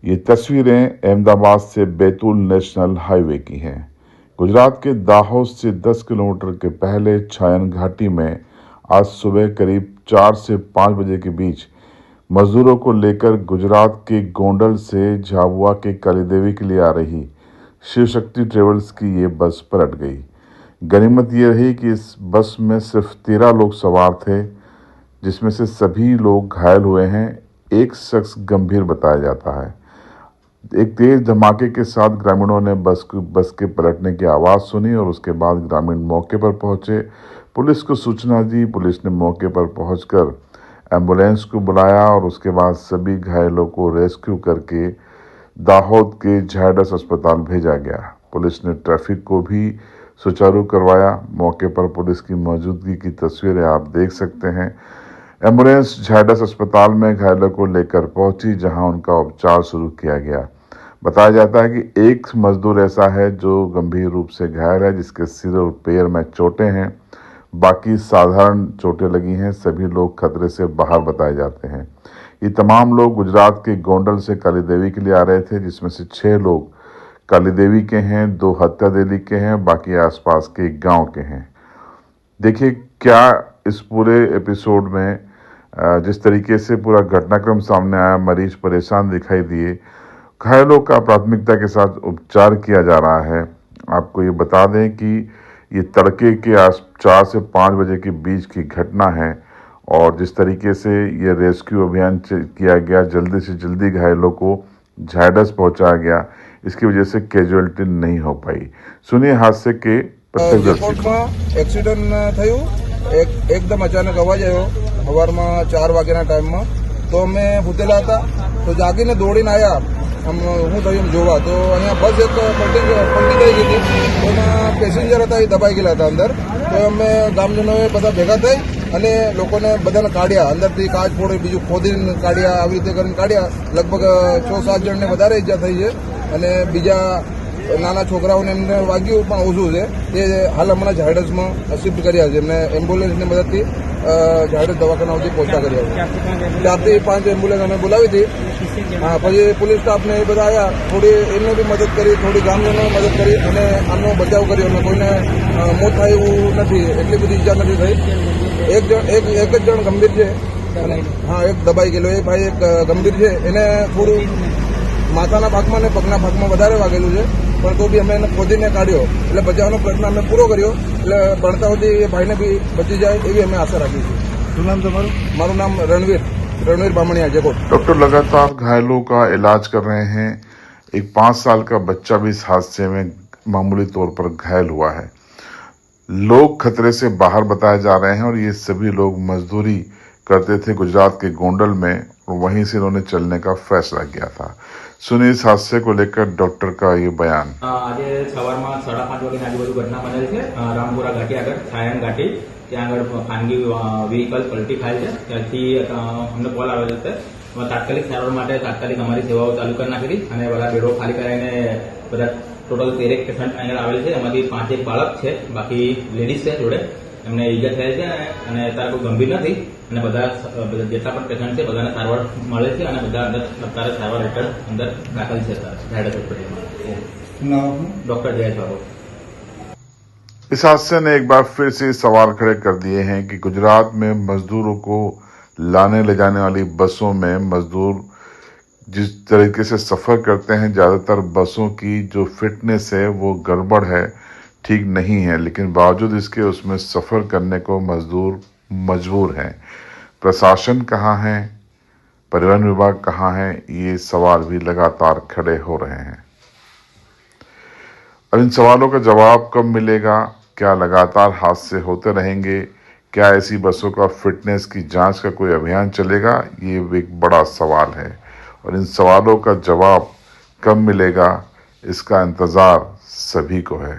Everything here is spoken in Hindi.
ये तस्वीरें अहमदाबाद से बैतूल नेशनल हाईवे की हैं। गुजरात के दाहोद से 10 किलोमीटर के पहले छायन घाटी में आज सुबह करीब 4 से 5 बजे के बीच मजदूरों को लेकर गुजरात के गोंडल से झाबुआ के कालीदेवी के लिए आ रही शिव शक्ति ट्रेवल्स की ये बस पलट गई। गनीमत ये रही कि इस बस में सिर्फ 13 लोग सवार थे, जिसमें से सभी लोग घायल हुए हैं। एक शख्स गंभीर बताया जाता है। एक तेज धमाके के साथ ग्रामीणों ने बस के पलटने की आवाज़ सुनी और उसके बाद ग्रामीण मौके पर पहुंचे। पुलिस को सूचना दी। पुलिस ने मौके पर पहुंचकर एम्बुलेंस को बुलाया और उसके बाद सभी घायलों को रेस्क्यू करके दाहोद के झायडस अस्पताल भेजा गया। पुलिस ने ट्रैफिक को भी सुचारू करवाया। मौके पर पुलिस की मौजूदगी की तस्वीरें आप देख सकते हैं। एम्बुलेंस झायडस अस्पताल में घायलों को लेकर पहुंची, जहां उनका उपचार शुरू किया गया। बताया जाता है कि एक मजदूर ऐसा है जो गंभीर रूप से घायल है, जिसके सिर और पैर में चोटें हैं। बाकी साधारण चोटें लगी हैं। सभी लोग खतरे से बाहर बताए जाते हैं। ये तमाम लोग गुजरात के गोंडल से कालीदेवी के लिए आ रहे थे, जिसमें से 6 लोग कालीदेवी के हैं, 2 हत्यादेली के हैं, बाकी आसपास के गांव के हैं। देखिए क्या इस पूरे एपिसोड में जिस तरीके से पूरा घटनाक्रम सामने आया, मरीज परेशान दिखाई दिए। घायलों का प्राथमिकता के साथ उपचार किया जा रहा है। आपको ये बता दें कि ये तड़के के 4 से 5 बजे के बीच की घटना है और जिस तरीके से ये रेस्क्यू अभियान किया गया, जल्दी से जल्दी घायलों को झायडस पहुंचाया गया, इसकी वजह से कैजुअलिटी नहीं हो पाई। सुनिए हादसे के प्रत्यक्षदर्शी। एक्सीडेंट थયું एकदम अचानक अवाज આવ્યો સવારમાં 4 વાગ્યાના ટાઈમમાં। તો અમે ભૂતેલા હતા, તો જાગીને દોડીને આવ્યા હું થયું જોવા, તો અહીંયા બસ એક પલટી થઈ ગઈ હતી। એમાં પેસેન્જર હતા, એ દબાઈ ગયેલા હતા અંદર। તો અમે ગામજનોએ બધા ભેગા થઈ અને લોકોને બધાને કાઢ્યા અંદરથી, કાચ ફોડી બીજું ખોદીને કાઢ્યા, આવી રીતે કરીને કાઢ્યા। લગભગ 6-7 જણને વધારે ઈજા થઈ છે અને બીજા નાના છોકરાઓને એમને વાગ્યું પણ ઓછું છે। તે હાલ હમણાં ઝાયડસમાં શિફ્ટ કર્યા છે। એમને એમ્બ્યુલન્સની મદદથી ઝાયડસ દવાખાના સુધી પહોંચતા કર્યા છે। 4 થી 5 એમ્બ્યુલન્સ અમે બોલાવી હતી। હા, પછી પોલીસ સ્ટાફને એ બધા આવ્યા, થોડી એમને બી મદદ કરી, થોડી ગામજનોને મદદ કરી અને આમનો બચાવ કર્યો અને કોઈને મોત થાય એવું નથી, એટલી બધી ઈજા નથી થઈ। એક જ જણ ગંભીર છે અને હા, એક દબાઈ ગયેલો। એ ભાઈ એક ગંભીર છે, એને થોડું માથાના ભાગમાં ને પગના ભાગમાં વધારે વાગેલું છે, પણ તો બી અમે એને ખોદીને કાઢ્યો, એટલે બચાવવાનો પ્રયત્ન અમે પૂરો કર્યો। એટલે ભણતા સુધી એ ભાઈને બી બચી જાય એવી અમે આશા રાખી છે। શું નામ તમારું? મારું નામ रणवीर बामणिया जयकोट। डॉक्टर लगातार घायलों का इलाज कर रहे हैं। एक 5 साल का बच्चा भी इस हादसे में मामूली तौर पर घायल हुआ है। लोग खतरे से बाहर बताए जा रहे हैं और ये सभी लोग मजदूरी करते थे गुजरात के गोंडल में और वहीं से इन्होंने चलने का फैसला किया था। सुनिए इस हादसे को लेकर डॉक्टर का ये बयान। आज सवार में 5:30 वागे आजूबाजू घटना बनेल है। रामपुरा घाटी आगे छायन घाटी त्या आगे खानगी व्हीकल पलटी खाएल है। त्याथी अમને कॉल आवेल है। तात्कालिक सारवार माटे तात्कालिक अमारी सेवाओं चालू कर नाखी अने बधा बेडो खाली करावीने बधा टोटल 13 पेशન્ટ अहींया आवेल छे। एमांथी 5 बाळक छे, बाकी लेडीज छे जोडे। एमने ईजा थयेल छे અને અત્યારે કોઈ ગંભીર નથી અને બધા જેટલા પણ પેશન્ટ છે બધાને સારવાર મળે છે અને બધા અંદર અત્યારે સારવાર હેઠળ અંદર દાખલ છે ઝાયડસ હોસ્પિટલમાં। डॉक्टर जयेश बाबू। इस हादसे ने एक बार फिर से सवाल खड़े कर दिए हैं कि गुजरात में मजदूरों को लाने ले जाने वाली बसों में मजदूर जिस तरीके से सफर करते हैं, ज्यादातर बसों की जो फिटनेस है वो गड़बड़ है, ठीक नहीं है, लेकिन बावजूद इसके उसमें सफर करने को मजदूर मजबूर हैं। प्रशासन कहाँ है, परिवहन विभाग कहाँ है, ये सवाल भी लगातार खड़े हो रहे हैं। अब इन सवालों का जवाब कब मिलेगा? क्या लगातार हादसे होते रहेंगे? क्या ऐसी बसों का फिटनेस की जांच का कोई अभियान चलेगा? ये एक बड़ा सवाल है और इन सवालों का जवाब कब मिलेगा, इसका इंतजार सभी को है।